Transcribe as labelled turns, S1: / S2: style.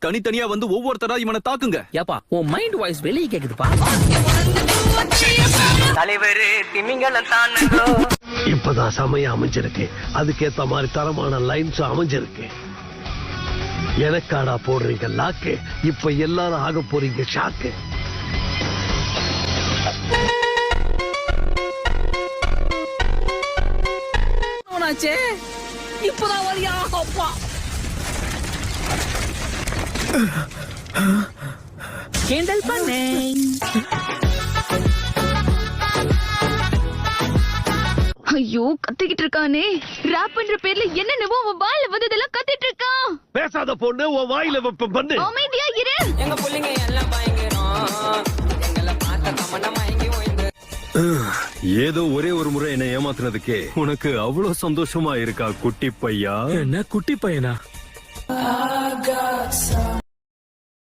S1: தனித்தனியா வந்து ஒவ்வொருத்தரா இவனை தாக்குங்க.
S2: ஏப்பா உன் மைண்ட் வாய்ஸ் வெளியே கேக்குதுப்பா.
S3: தலைவரு திமிங்கலம் தானோ.
S4: இப்பதான் சமயம் அமைஞ்சிருக்கு. அதுக்கேத்த மாதிரி தரமான லைன்ஸ் அமைஞ்சிருக்கு. எனக்காடா போடுறீங்க லாக்கு, இப்ப எல்லாரும் ஆக போறீங்க ஷாக்கு.
S2: இப்பதான் வழியா அப்பா. கேண்டல் பண்ணே.
S5: ஐயோ கத்திக்கிட்டு இருக்கானே. ராப் பண்ற பேர்ல என்னென்னவோ அவன் வாயில வந்ததெல்லாம் கத்திட்டு இருக்கான்.
S4: பேசாத பொண்ணு, உன் வாயில வெப்பம் பண்ணு.
S5: அமைதியா இரு.
S3: எங்க புள்ளைங்க எல்லாம் பயங்கரம். எங்களை பார்த்த கமண்ட மயங்கி ஓய்ந்து.
S1: ஏதோ ஒரே ஒரு முறை என்ன ஏமாத்துனதுக்கே உனக்கு அவ்வளவு சந்தோஷமா இருக்கா குட்டி பையா?
S2: என்ன குட்டி பையனா?
S6: I got some